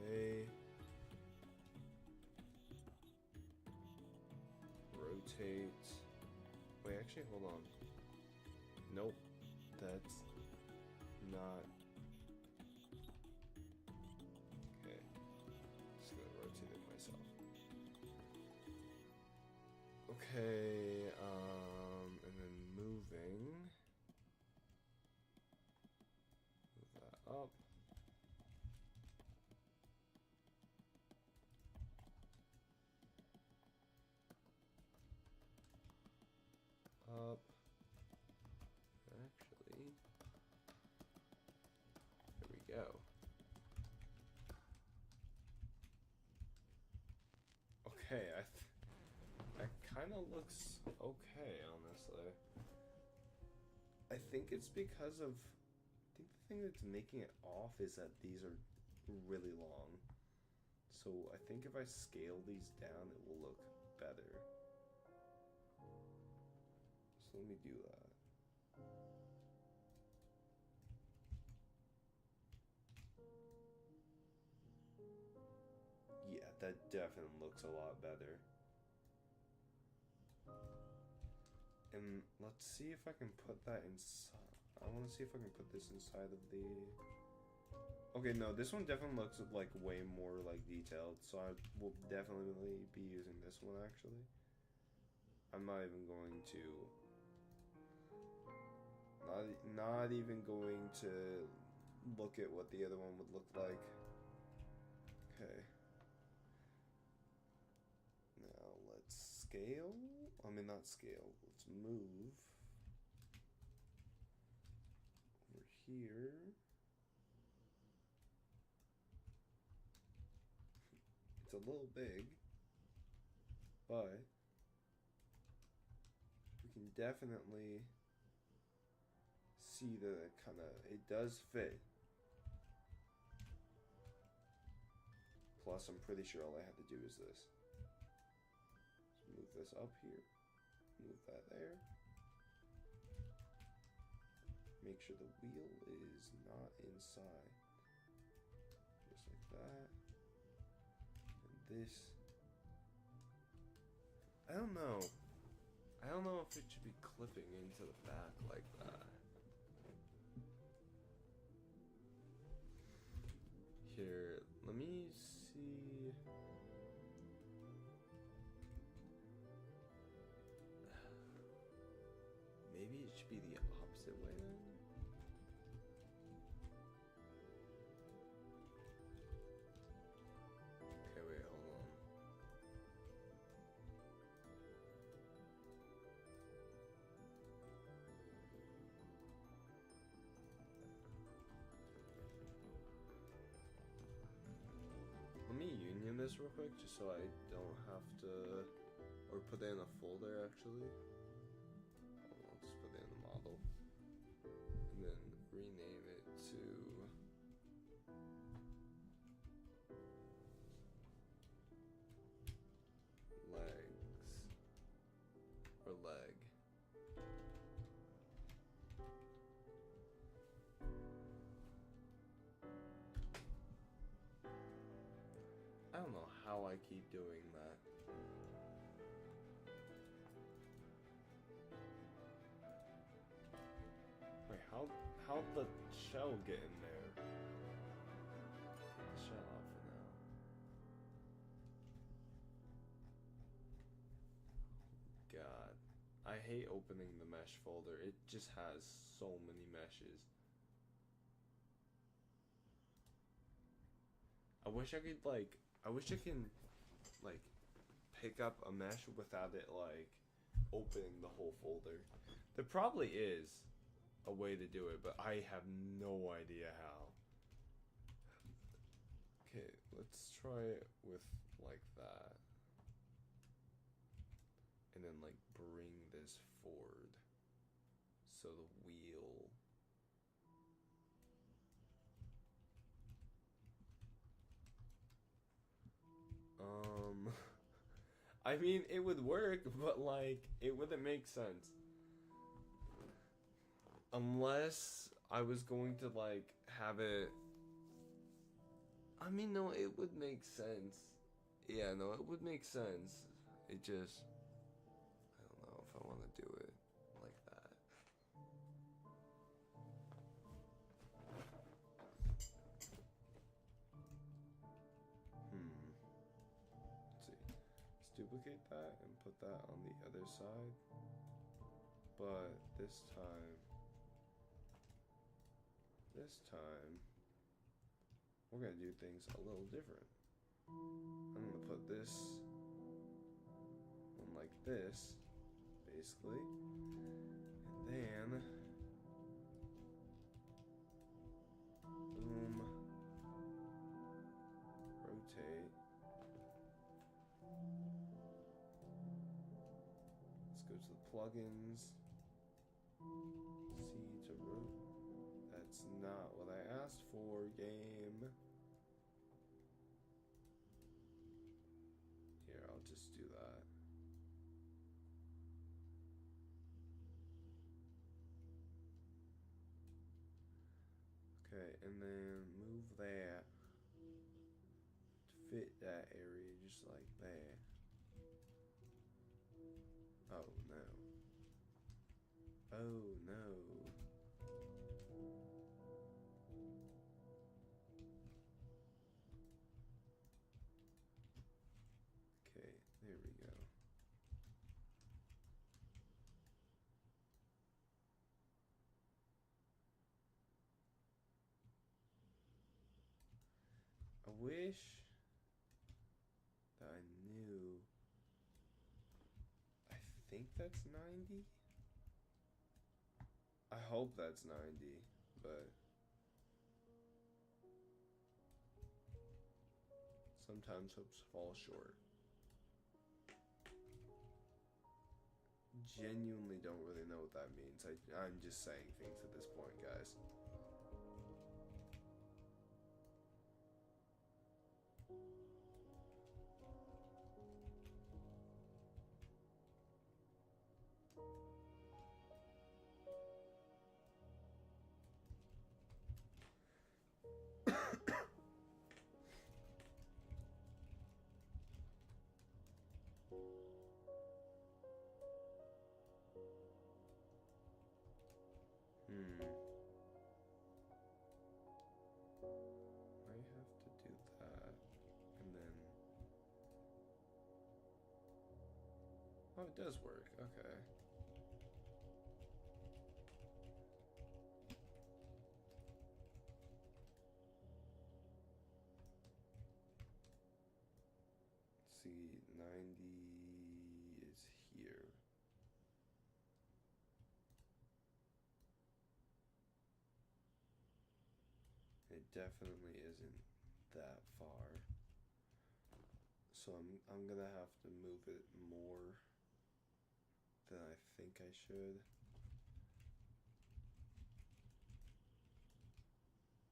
S1: Okay. Rotate. Wait, actually, hold on. Nope. That's not. Okay. Just gonna rotate it myself. Okay, and then moving. Move that up. Up. Actually, there we go. Okay, that kind of looks okay, honestly. I think it's because of. I think the thing that's making it off is that these are really long. So I think if I scale these down, it will look better. So let me do that. That definitely looks a lot better. And let's see if I can put that inside. I want to see if I can put this inside of the... Okay, no, this one definitely looks like way more like detailed, so I will definitely be using this one actually. I'm not even going to... Not even going to look at what the other one would look like. Okay. Now let's scale. I mean, not scale. Let's move over here. It's a little big, but we can definitely see that it does fit. Plus, I'm pretty sure all I have to do is this. Just move this up here, move that there. Make sure the wheel is not inside. Just like that. And this. I don't know. I don't know if it should be clipping into the back like that. Here, let me see. Maybe it should be the opposite way then. Okay, wait, hold on. Let me union this real quick, just so I don't have to, or put it in a folder actually. I'll just put it in the model, and then rename it to legs, or leg. I don't know how I keep doing that. Wait, how'd the shell get in there? Take the shell out for now. God, I hate opening the mesh folder. It just has so many meshes. I wish I could can like pick up a mesh without it like opening the whole folder. There probably is a way to do it, but I have no idea how. Okay, let's try it with like that. And then like bring this forward. So the wheel. I mean, it would work, but like, it wouldn't make sense. Unless I was going to like have it. I mean, no, it would make sense. Yeah, no, it would make sense. It just, I don't know if I want to do it like that. Let's see. Let's duplicate that and put that on the other side. But this time, we're gonna do things a little different. I'm gonna put this one like this, basically, and then boom, rotate. Let's go to the plugins. C to rotate. That's not what I asked for, game. Here, I'll just do that. Okay, and then move that to fit that area just like that. Oh no. Oh no. Okay, there we go. I wish that I knew. I think that's 90. I hope that's 90, but sometimes hopes fall short. Genuinely don't really know what that means. I'm just saying things at this point, guys. I have to do that, and then... Oh, it does work. Okay. Let's see, 90 is here. It definitely isn't that far. So I'm gonna have to move it more than I think I should.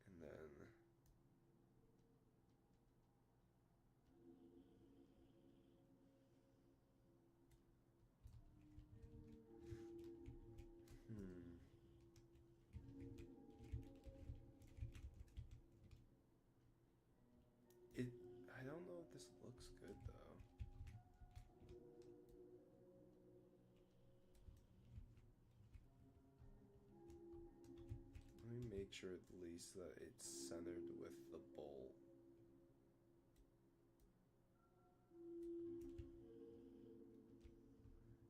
S1: And then I don't know if this looks good though. Let me make sure at least that it's centered with the bolt.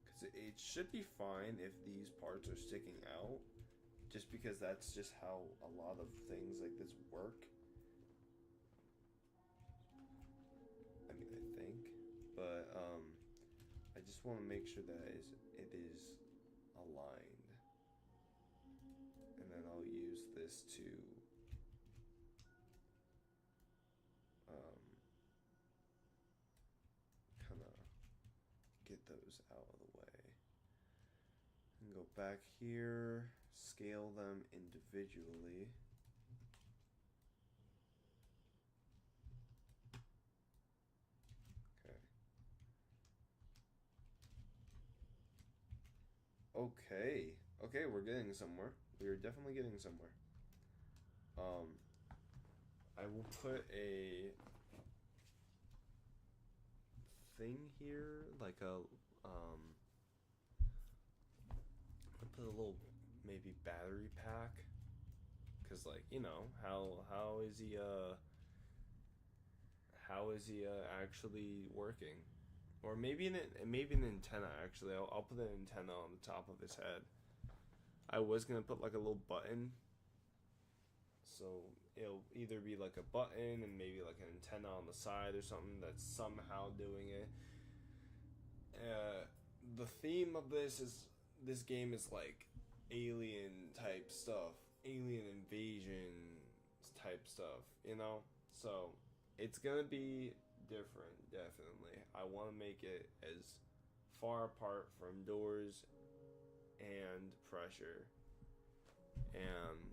S1: Because it should be fine if these parts are sticking out, just because that's just how a lot of things like this work. I mean, I think, but I just want to make sure that it is aligned, and then I'll use this to kind of get those out of the way. And go back here, scale them individually. Okay. Okay, we're getting somewhere. We are definitely getting somewhere. I will put a thing here, like a I'll put a little maybe battery pack, cause like, you know, how is he actually working? Or maybe an antenna. Actually, I'll put an antenna on the top of his head. I was gonna put like a little button, so it'll either be like a button and maybe like an antenna on the side or something that's somehow doing it. The theme of this game is like alien type stuff, alien invasion type stuff, you know. So it's gonna be different, definitely. I want to make it as far apart from doors and pressure and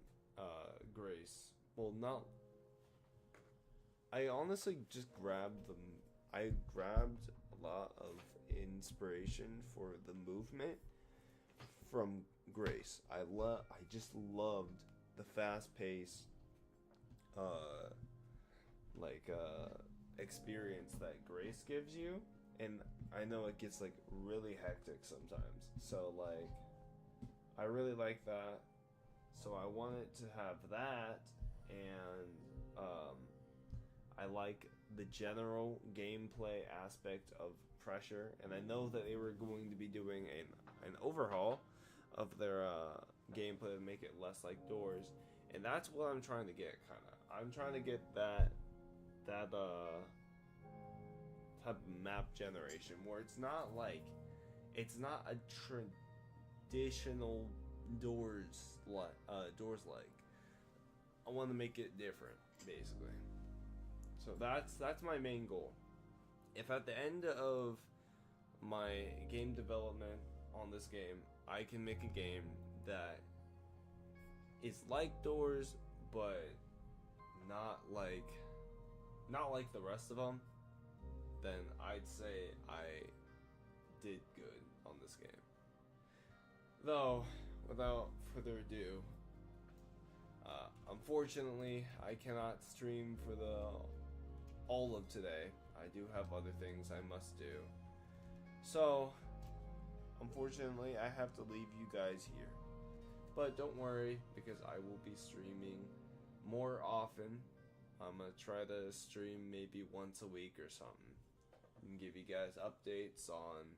S1: grace. Well, not. I honestly just grabbed them. I grabbed a lot of inspiration for the movement from Grace. I just loved the fast pace, experience that Grace gives you, and I know it gets like really hectic sometimes. So like, I really like that. So I wanted to have that, and I like the general gameplay aspect of Pressure, and I know that they were going to be doing an overhaul of their gameplay to make it less like Doors, and that's what I'm trying to get. Kind of, I'm trying to get that type of map generation where it's not a traditional Doors like. I want to make it different, basically. So that's my main goal. If at the end of my game development on this game, I can make a game that is like Doors, but not like the rest of them, then I'd say I did good on this game. Though, without further ado, unfortunately, I cannot stream for all of today. I do have other things I must do. So, unfortunately, I have to leave you guys here. But don't worry, because I will be streaming more often. I'm going to try to stream maybe once a week or something. And give you guys updates on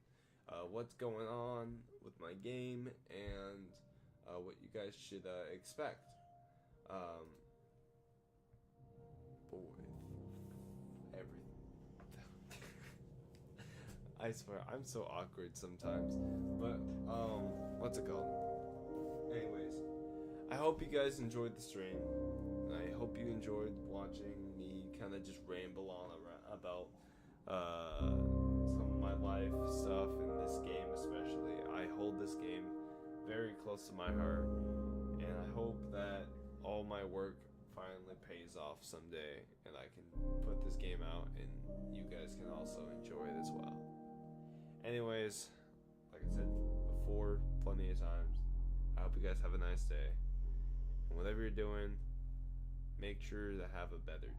S1: what's going on with my game and what you guys should expect. Boy, everything. I swear, I'm so awkward sometimes. But, what's it called? Anyways, I hope you guys enjoyed the stream. And I hope you enjoyed watching me kind of just ramble on about some of my life stuff in this game especially. I hold this game very close to my heart, and I hope that all my work finally pays off someday and I can put this game out and you guys can also enjoy it as well. Anyways, like I said before plenty of times, I hope you guys have a nice day. And whatever you're doing, make sure to have a better